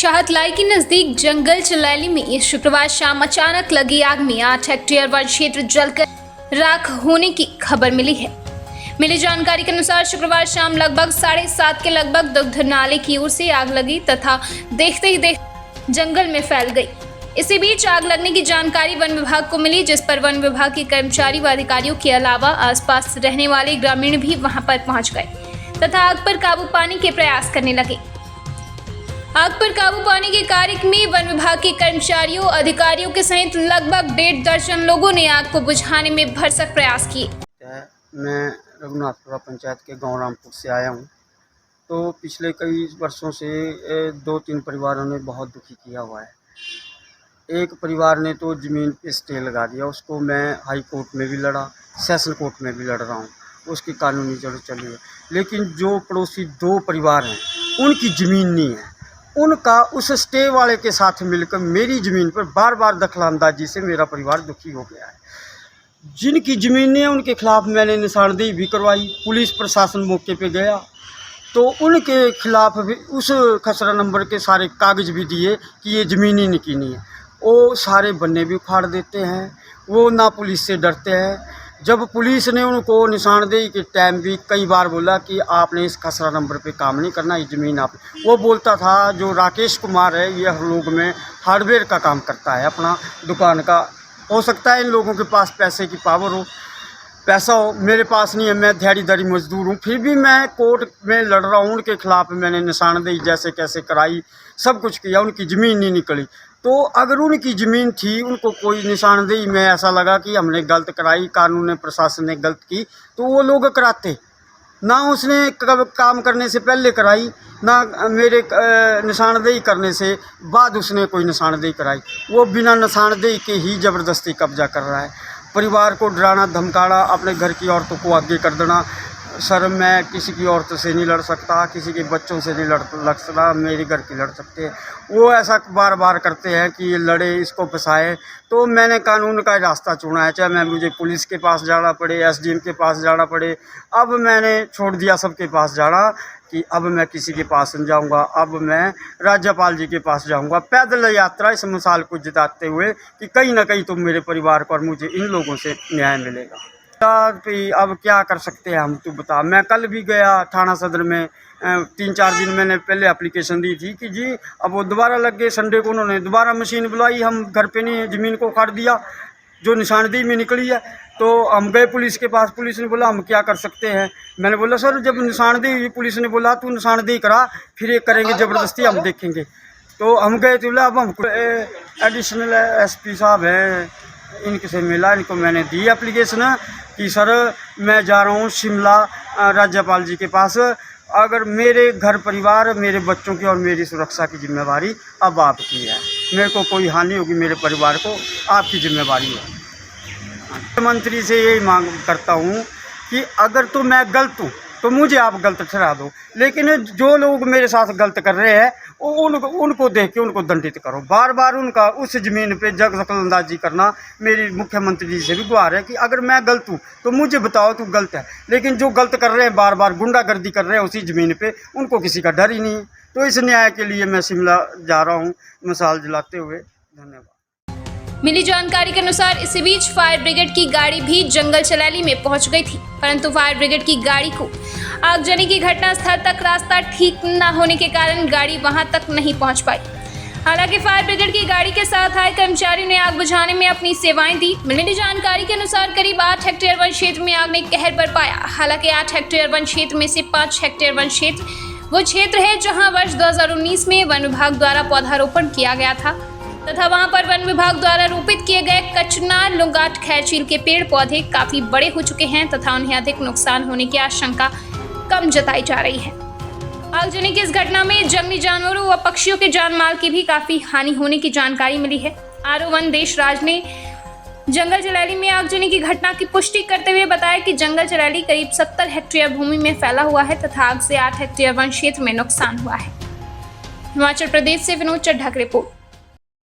शाहतलाई के नजदीक जंगल चलैली में शुक्रवार शाम अचानक लगी आग में 8 हेक्टेयर वन क्षेत्र जलकर राख होने की खबर मिली है। मिली जानकारी के अनुसार शुक्रवार शाम लगभग 7:30 के लगभग दुग्ध नाले की ओर से आग लगी तथा देखते ही देखते जंगल में फैल गई। इसी बीच आग लगने की जानकारी वन विभाग को मिली, जिस पर वन विभाग के कर्मचारी व अधिकारियों के अलावा आसपास रहने वाले ग्रामीण भी वहां पर पहुंच गए तथा आग पर काबू पाने के प्रयास करने लगे। आग पर काबू पाने के कार्य में वन विभाग के कर्मचारियों, अधिकारियों के सहित लगभग 1.5 दर्जन लोगों ने आग को बुझाने में भरसक प्रयास किए। मैं रघुनाथपुरा पंचायत के गांव रामपुर से आया हूं। तो पिछले कई वर्षों से 2-3 परिवारों ने बहुत दुखी किया हुआ है। एक परिवार ने तो ज़मीन पे स्टे लगा दिया, उसको मैं हाई कोर्ट में भी लड़ा, सेशन कोर्ट में भी लड़ रहा हूँ, उसकी कानूनी जड़ चली है। लेकिन जो पड़ोसी 2 परिवार हैं उनकी ज़मीन नहीं है, उनका उस स्टे वाले के साथ मिलकर मेरी ज़मीन पर बार बार दखलंदाजी से मेरा परिवार दुखी हो गया है। जिनकी ज़मीन नहीं है उनके खिलाफ मैंने निशानदेही भी करवाई, पुलिस प्रशासन मौके पे गया तो उनके खिलाफ भी उस खसरा नंबर के सारे कागज़ भी दिए कि ये ज़मीन ही नहीं नहीं है। वो सारे बन्ने भी उखाड़ देते हैं, वो ना पुलिस से डरते हैं। जब पुलिस ने उनको निशानदेही के टाइम भी कई बार बोला कि आपने इस खसरा नंबर पे काम नहीं करना, ये ज़मीन आप, वो बोलता था जो राकेश कुमार है ये हर लोग में हार्डवेयर का काम करता है, अपना दुकान का। हो सकता है इन लोगों के पास पैसे की पावर हो, पैसा हो, मेरे पास नहीं है, मैं दिहाड़ीदारी मजदूर हूँ। फिर भी मैं कोर्ट में लड़ रहा हूँ, उनके खिलाफ मैंने निशानदेही जैसे कैसे कराई, सब कुछ किया, उनकी ज़मीन नहीं निकली। तो अगर उनकी ज़मीन थी, उनको कोई निशानदेही में ऐसा लगा कि हमने गलत कराई, कानून प्रशासन ने गलत की, तो वो लोग कराते ना। उसने काम करने से पहले कराई ना, मेरे निशानदेही करने से बाद उसने कोई निशानदेही कराई। वो बिना निशानदेही के ही ज़बरदस्ती कब्जा कर रहा है। परिवार को डराना धमकाना, अपने घर की औरतों को आगे कर देना। सर मैं किसी की औरत से नहीं लड़ सकता, किसी के बच्चों से नहीं लड़ सकता, मेरे घर की लड़ सकते हैं। वो ऐसा बार बार करते हैं कि ये लड़े, इसको फंसाए। तो मैंने कानून का रास्ता चुना है, चाहे मुझे पुलिस के पास जाना पड़े, एसडीएम के पास जाना पड़े। अब मैंने छोड़ दिया सबके पास जाना कि अब मैं किसी के पास नहीं जाऊँगा, अब मैं राज्यपाल जी के पास जाऊँगा। पैदल यात्रा इस मिसाल को जिताते हुए कि कहीं ना कहीं तो मेरे परिवार को और मुझे इन लोगों से न्याय मिलेगा। अब क्या कर सकते हैं हम, तू बता। मैं कल भी गया थाना सदर में, 3-4 दिन मैंने पहले एप्लीकेशन दी थी कि जी, अब वो दोबारा लग गए। संडे को उन्होंने दोबारा मशीन बुलाई, हम घर पे नहीं, ज़मीन को काट दिया जो निशानदेही में निकली है। तो हम गए पुलिस के पास, पुलिस ने बोला हम क्या कर सकते हैं। मैंने बोला सर जब निशानदेही हुई, पुलिस ने बोला तू निशानदेही करा, फिर ये करेंगे ज़बरदस्ती, हम देखेंगे। तो हम गए तो बोला अब हमको एडिशनल एसपी साहब हैं, इनके से मिला, इनको मैंने दी एप्लीकेशन कि सर मैं जा रहा हूँ शिमला राज्यपाल जी के पास, अगर मेरे घर परिवार, मेरे बच्चों की और मेरी सुरक्षा की जिम्मेवारी अब आपकी है। मेरे को कोई हानि होगी मेरे परिवार को, आपकी जिम्मेवारी है। मुख्यमंत्री से यही मांग करता हूँ कि अगर तो मैं गलत हूँ तो मुझे आप गलत ठहरा दो, लेकिन जो लोग मेरे साथ गलत कर रहे हैं उनको देख के उनको दंडित करो। बार बार उनका उस ज़मीन पे दखलंदाजी करना मेरी मुख्यमंत्री जी से भी गुहार है कि अगर मैं गलत हूँ तो मुझे बताओ तू गलत है। लेकिन जो गलत कर रहे हैं, बार बार गुंडागर्दी कर रहे हैं उसी ज़मीन पे, उनको किसी का डर ही नहीं है। तो इस न्याय के लिए मैं शिमला जा रहा हूँ मिसाल जलाते हुए। धन्यवाद। मिली जानकारी के अनुसार इसी बीच फायर ब्रिगेड की गाड़ी भी जंगल चलैली में पहुंच गई थी, परंतु फायर ब्रिगेड की गाड़ी को आगजनी की घटना स्थल तक रास्ता ठीक न होने के कारण गाड़ी वहां तक नहीं पहुंच पाई। हालांकि फायर ब्रिगेड की गाड़ी के साथ आए कर्मचारियों ने आग बुझाने में अपनी सेवाएं दी। मिली जानकारी के अनुसार करीब 8 हेक्टेयर वन क्षेत्र में आग ने कहर बरपाया। हालांकि 8 हेक्टेयर वन क्षेत्र में से 5 हेक्टेयर वन क्षेत्र वो क्षेत्र है जहाँ वर्ष 2019 में वन विभाग द्वारा पौधारोपण किया गया था तथा वहां पर वन विभाग द्वारा रोपित किए गए कचना, लुंगाट, खैरचील के पेड़ पौधे काफी बड़े हो चुके हैं तथा उन्हें अधिक नुकसान होने की आशंका कम जताई जा रही है। आगजनी की इस घटना में जंगली जानवरों व पक्षियों के जान माल की भी काफी हानि होने की जानकारी मिली है। आरओ वन देशराज ने जंगल चलैली में आगजनी की घटना की पुष्टि करते हुए बताया कि जंगल चलैली करीब 70 हेक्टेयर भूमि में फैला हुआ है तथा आग से 8 हेक्टेयर वन क्षेत्र में नुकसान हुआ है। हिमाचल प्रदेश से विनोद चड्ढा की रिपोर्ट।